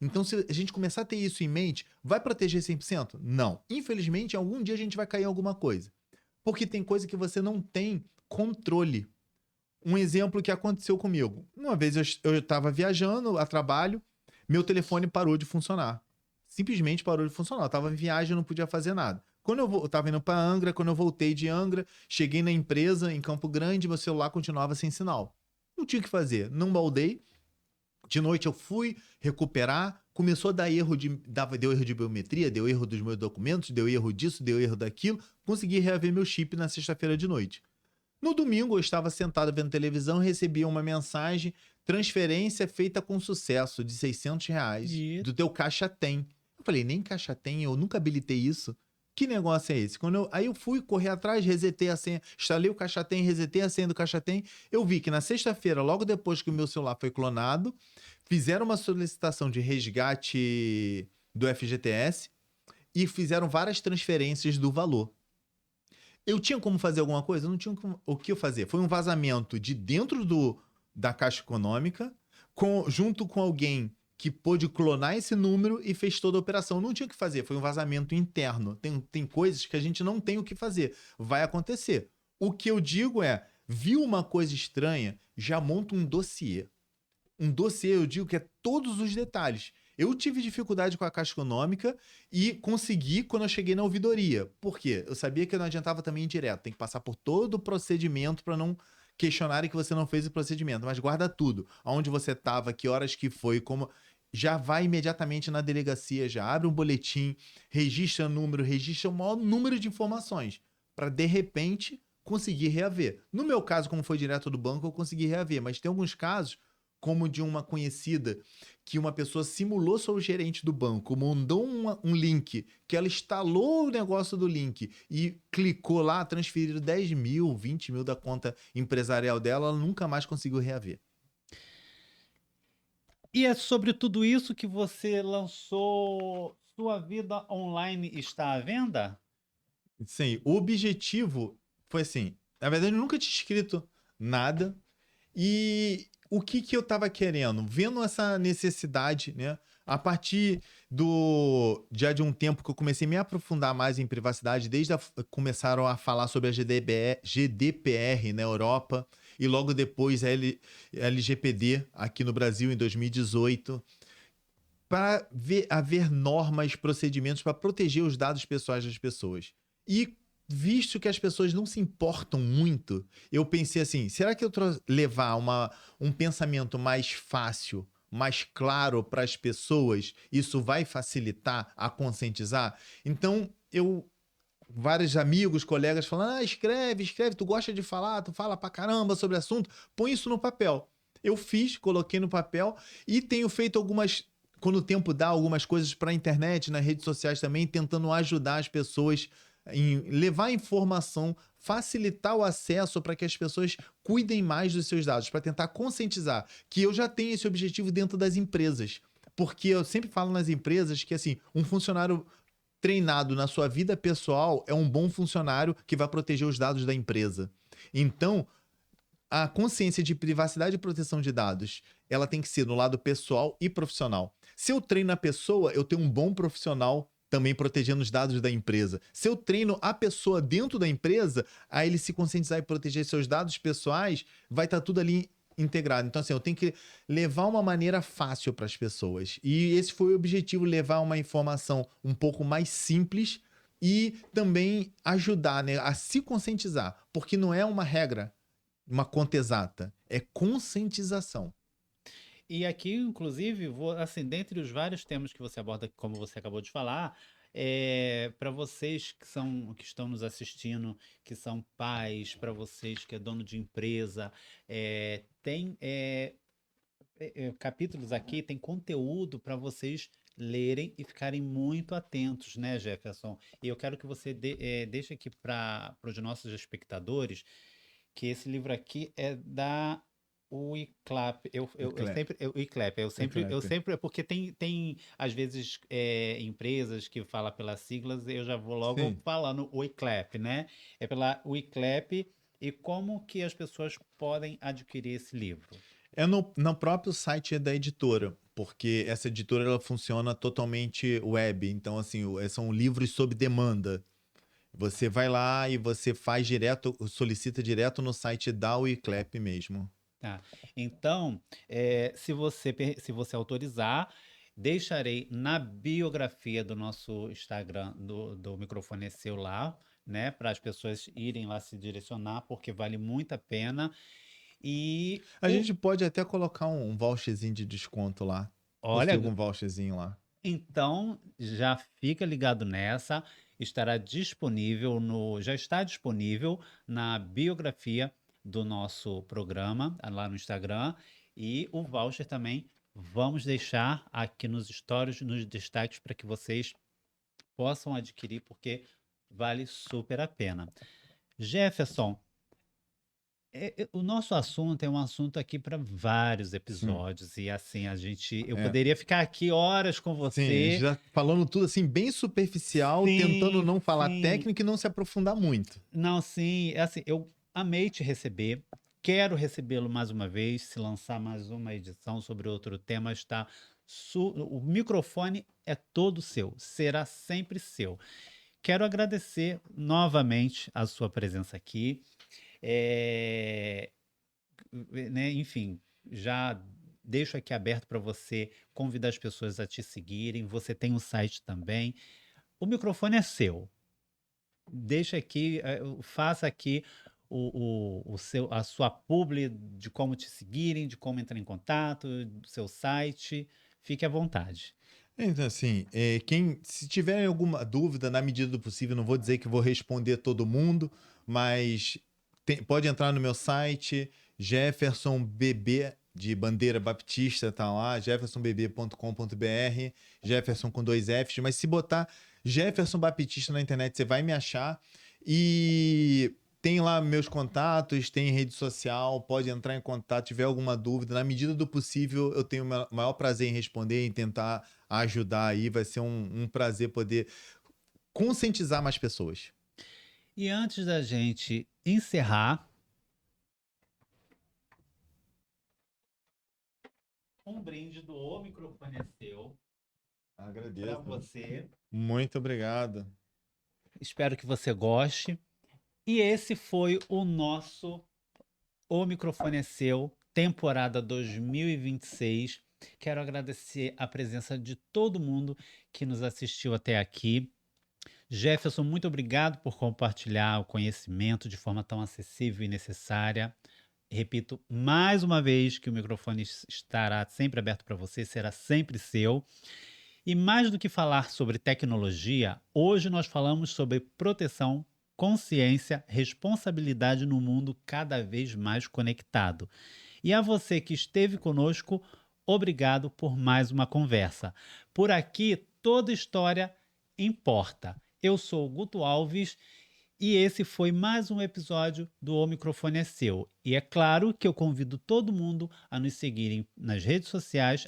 Então, se a gente começar a ter isso em mente, vai proteger 100%? Não. Infelizmente, algum dia a gente vai cair em alguma coisa. Porque tem coisa que você não tem controle. Um exemplo que aconteceu comigo. Uma vez eu estava viajando a trabalho, meu telefone parou de funcionar. Simplesmente parou de funcionar. Eu estava em viagem, não podia fazer nada. Quando eu estava indo para Angra, quando eu voltei de Angra, cheguei na empresa em Campo Grande, meu celular continuava sem sinal. Não tinha o que fazer. Não baldei. De noite eu fui recuperar, começou a dar erro deu erro de biometria, deu erro dos meus documentos, deu erro disso, deu erro daquilo. Consegui reaver meu chip na sexta-feira de noite. No domingo, eu estava sentado vendo televisão e recebi uma mensagem: transferência feita com sucesso de R$ 600 E do teu Caixa Tem. Eu falei, nem Caixa Tem, eu nunca habilitei isso. Que negócio é esse? Aí eu fui correr atrás, resetei a senha, instalei o Caixa Tem, resetei a senha do Caixa Tem. Eu vi que na sexta-feira, logo depois que o meu celular foi clonado, fizeram uma solicitação de resgate do FGTS e fizeram várias transferências do valor. Eu tinha como fazer alguma coisa? Eu não tinha o que eu fazer. Foi um vazamento de dentro da Caixa Econômica, junto com alguém que pôde clonar esse número e fez toda a operação. Não tinha o que fazer, foi um vazamento interno. Tem coisas que a gente não tem o que fazer. Vai acontecer. O que eu digo é, viu uma coisa estranha, já monta um dossiê. Um dossiê, eu digo que é todos os detalhes. Eu tive dificuldade com a Caixa Econômica e consegui quando eu cheguei na ouvidoria. Por quê? Eu sabia que não adiantava também ir direto. Tem que passar por todo o procedimento para não questionarem que você não fez o procedimento. Mas guarda tudo. Aonde você estava, que horas que foi, como... Já vai imediatamente na delegacia, já abre um boletim, registra número, registra o maior número de informações para, de repente, conseguir reaver. No meu caso, como foi direto do banco, eu consegui reaver. Mas tem alguns casos, como de uma conhecida, que uma pessoa simulou ser o gerente do banco, mandou um link, que ela instalou o negócio do link e clicou lá, transferiram 10 mil, 20 mil da conta empresarial dela, ela nunca mais conseguiu reaver. E é sobre tudo isso que você lançou Sua Vida Online Está à Venda? Sim, o objetivo foi assim, na verdade eu nunca tinha escrito nada, e o que eu tava querendo? Vendo essa necessidade, né? A partir já de um tempo que eu comecei a me aprofundar mais em privacidade, começaram a falar sobre a GDPR na Europa e logo depois a LGPD aqui no Brasil em 2018, para haver normas, procedimentos para proteger os dados pessoais das pessoas. E visto que as pessoas não se importam muito, eu pensei assim, será que eu levar um pensamento mais fácil, mais claro para as pessoas, isso vai facilitar a conscientizar? Então, vários amigos, colegas falando, escreve, tu gosta de falar, tu fala pra caramba sobre o assunto, põe isso no papel. Eu fiz, coloquei no papel e tenho feito quando o tempo dá, algumas coisas para a internet, nas redes sociais também, tentando ajudar as pessoas em levar informação, facilitar o acesso para que as pessoas cuidem mais dos seus dados, para tentar conscientizar que eu já tenho esse objetivo dentro das empresas. Porque eu sempre falo nas empresas que, assim, um funcionário treinado na sua vida pessoal é um bom funcionário que vai proteger os dados da empresa. Então, a consciência de privacidade e proteção de dados, ela tem que ser no lado pessoal e profissional. Se eu treino a pessoa, eu tenho um bom profissional também protegendo os dados da empresa. Se eu treino a pessoa dentro da empresa, a ele se conscientizar e proteger seus dados pessoais, vai estar tudo ali integrado. Então, assim, eu tenho que levar uma maneira fácil para as pessoas. E esse foi o objetivo, levar uma informação um pouco mais simples e também ajudar, né, a se conscientizar. Porque não é uma regra, uma conta exata. É conscientização. E aqui, inclusive, assim, dentre os vários temas que você aborda, como você acabou de falar, para vocês que estão nos assistindo, que são pais, para vocês que é dono de empresa, tem capítulos aqui, tem conteúdo para vocês lerem e ficarem muito atentos, né, Jefferson? E eu quero que você deixe aqui para os nossos espectadores que esse livro aqui é da UICLAP. Eclé. Eu Eclé. sempre, porque tem às vezes empresas que falam pelas siglas, eu já vou logo Sim. falando UICLAP, né? É pela UICLAP. E como que as pessoas podem adquirir esse livro? É no próprio site da editora, porque essa editora ela funciona totalmente web. Então, assim, são livros sob demanda. Você vai lá e você faz direto, solicita direto no site da Wiclap mesmo. Tá. Então, se você autorizar, deixarei na biografia do nosso Instagram, do Microfone é Seu lá, né? Para as pessoas irem lá se direcionar, porque vale muito a pena. E A gente pode até colocar um voucherzinho de desconto lá. olha, Consigo um voucherzinho lá. então já fica ligado nessa, já está disponível na biografia do nosso programa, lá no Instagram, e o voucher também vamos deixar aqui nos stories, nos destaques, para que vocês possam adquirir, porque vale super a pena. Jefferson, o nosso assunto é um assunto aqui para vários Sim. episódios, e assim, eu É. poderia ficar aqui horas com Sim, a gente você. já falando tudo assim, bem superficial, tentando Sim, não falar sim. técnico e não se aprofundar muito. Não, sim, é assim, eu amei te receber. Quero recebê-lo mais uma vez, se lançar mais uma edição sobre outro tema, o microfone é todo seu, será sempre seu. Quero agradecer novamente a sua presença aqui. É, né, enfim, já deixo aqui aberto para você convidar as pessoas a te seguirem. Você tem um site também. O microfone é seu. Deixa aqui, faça aqui a sua publi de como te seguirem, de como entrar em contato, do seu site. Fique à vontade. Então, assim, se tiver alguma dúvida, na medida do possível, não vou dizer que vou responder todo mundo, mas pode entrar no meu site, Jefferson BB, de Bandeira Baptista, tá lá, jeffersonbb.com.br, Jefferson com 2 Fs, mas se botar Jefferson Baptista na internet, você vai me achar. E tem lá meus contatos, tem rede social, pode entrar em contato, tiver alguma dúvida. Na medida do possível, eu tenho o maior prazer em responder, em tentar ajudar aí. Vai ser um prazer poder conscientizar mais pessoas. E antes da gente encerrar, um brinde do O Microfone é Seu para Agradeço. você. Muito obrigado. Espero que você goste. E esse foi o nosso O Microfone é Seu, temporada 2026. Quero agradecer a presença de todo mundo que nos assistiu até aqui. Jefferson, muito obrigado por compartilhar o conhecimento de forma tão acessível e necessária. Repito mais uma vez que o microfone estará sempre aberto para você, será sempre seu. E mais do que falar sobre tecnologia, hoje nós falamos sobre proteção, consciência, responsabilidade no mundo cada vez mais conectado. E a você que esteve conosco, obrigado por mais uma conversa. Por aqui, toda história importa. Eu sou o Guto Alves e esse foi mais um episódio do O Microfone é Seu. E é claro que eu convido todo mundo a nos seguirem nas redes sociais,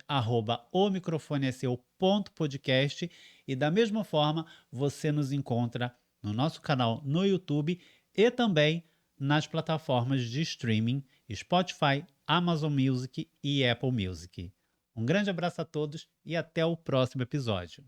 @omicrofoneeseu.podcast, e da mesma forma você nos encontra no nosso canal no YouTube e também nas plataformas de streaming Spotify, Amazon Music e Apple Music. Um grande abraço a todos e até o próximo episódio.